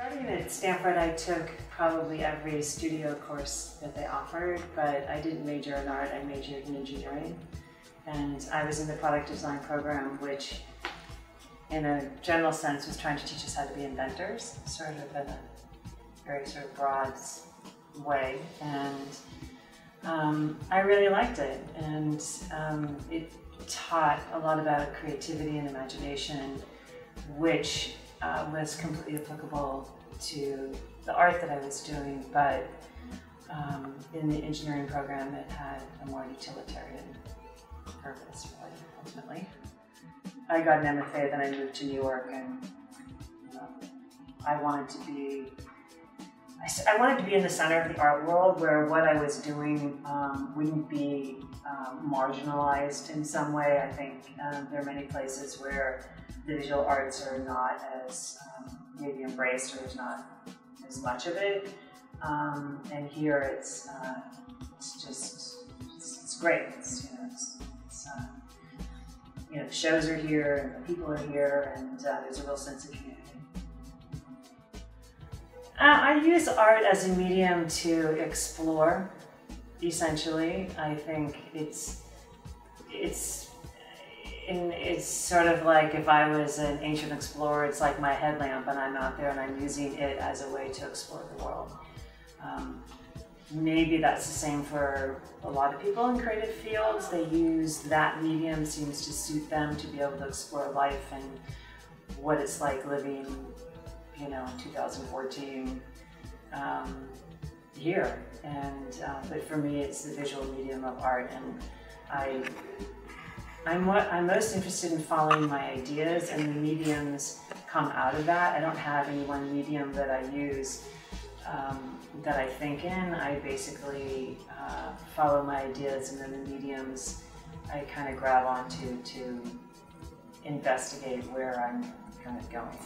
Starting at Stanford, I took probably every studio course that they offered, but I didn't major in art, I majored in engineering. And I was in the product design program, which in a general sense was trying to teach us how to be inventors, sort of in a very sort of broad way. And I really liked it. And it taught a lot about creativity and imagination, which was completely applicable to the art that I was doing, but in the engineering program it had a more utilitarian purpose, really, ultimately. I got an MFA, then I moved to New York, and I wanted to be in the center of the art world, where what I was doing wouldn't be marginalized in some way. I think there are many places where the visual arts are not as maybe embraced, or there's not as much of it. And here it's great. The shows are here, and the people are here, and there's a real sense of community. I use art as a medium to explore, essentially. I think it's sort of like if I was an ancient explorer, it's like my headlamp, and I'm out there and I'm using it as a way to explore the world. Maybe that's the same for a lot of people in creative fields. They use that medium, seems to suit them to be able to explore life and what it's like living, in 2014 here. And but for me, it's the visual medium of art, and I'm most interested in following my ideas, and the mediums come out of that. I don't have any one medium that I use that I think in. I basically follow my ideas, and then the mediums I kind of grab onto to investigate where I'm kind of going.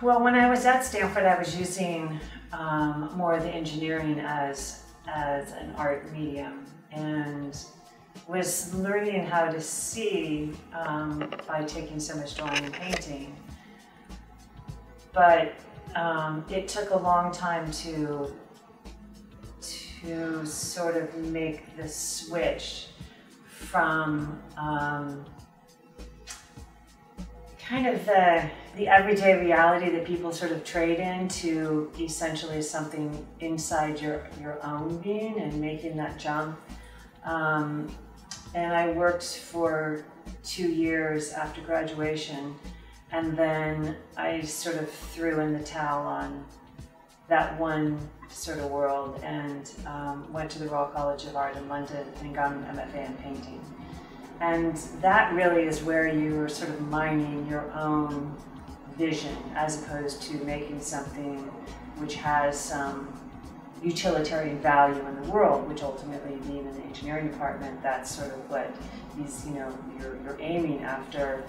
Well, when I was at Stanford, I was using more of the engineering as an art medium, and was learning how to see by taking so much drawing and painting. But it took a long time to sort of make the switch from kind of the everyday reality that people sort of trade in to essentially something inside your own being, and making that jump. And I worked for 2 years after graduation, and then I sort of threw in the towel on that one sort of world, and went to the Royal College of Art in London and got an MFA in painting. And that really is where you're sort of mining your own vision, as opposed to making something which has some utilitarian value in the world, which ultimately, being in the engineering department, that's sort of what is, you're aiming after,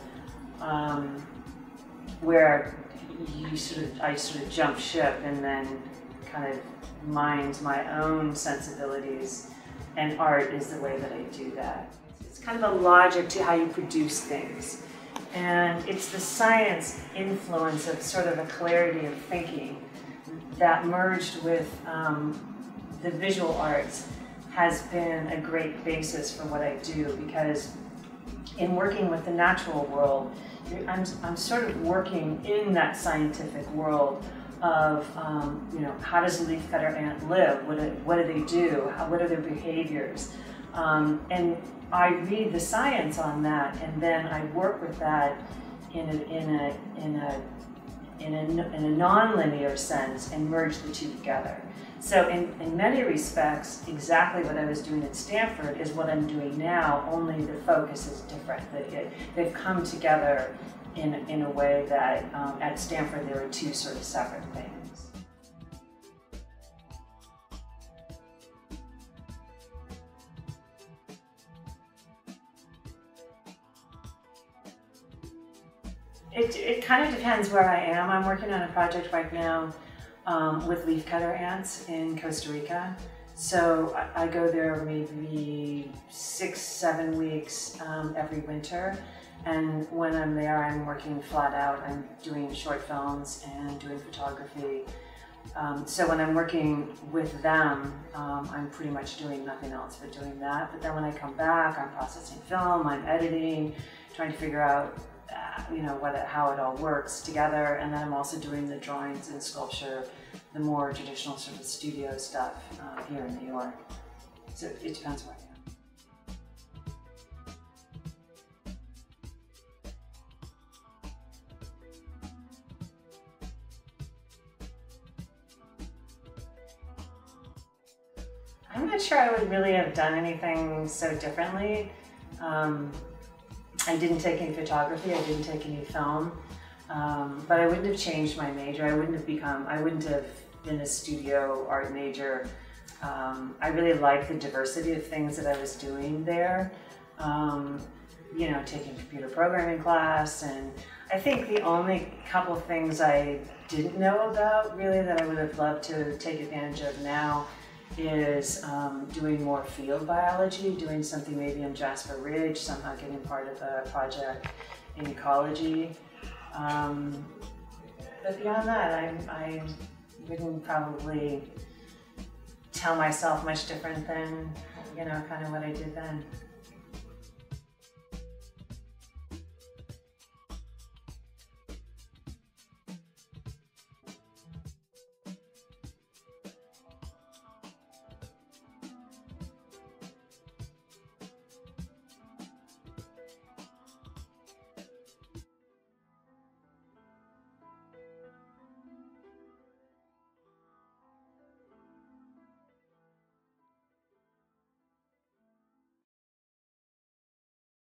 where I sort of jumped ship and then kind of mined my own sensibilities, and art is the way that I do that. It's kind of a logic to how you produce things. And it's the science influence of sort of a clarity of thinking that, merged with the visual arts, has been a great basis for what I do, because in working with the natural world, I'm sort of working in that scientific world of, how does a leaf-cutter ant live? What do they do? What are their behaviors? And I read the science on that, and then I work with that in a non-linear sense, and merge the two together. So in many respects, exactly what I was doing at Stanford is what I'm doing now, only the focus is different. They've come together in a way that at Stanford there were two sort of separate things. It kind of depends where I am. I'm working on a project right now with leafcutter ants in Costa Rica. So I go there maybe 6-7 weeks every winter. And when I'm there, I'm working flat out. I'm doing short films and doing photography. So when I'm working with them, I'm pretty much doing nothing else but doing that. But then when I come back, I'm processing film, I'm editing, trying to figure out how it all works together. And then I'm also doing the drawings and sculpture, the more traditional sort of studio stuff here in New York. So it depends where I am. I'm not sure I would really have done anything so differently. I didn't take any photography, I didn't take any film, but I wouldn't have changed my major. I wouldn't have been a studio art major. I really liked the diversity of things that I was doing there. Taking computer programming class, and I think the only couple of things I didn't know about really that I would have loved to take advantage of now is doing more field biology, doing something maybe in Jasper Ridge, somehow getting part of a project in ecology. But beyond that, I wouldn't probably tell myself much different than, kind of what I did then.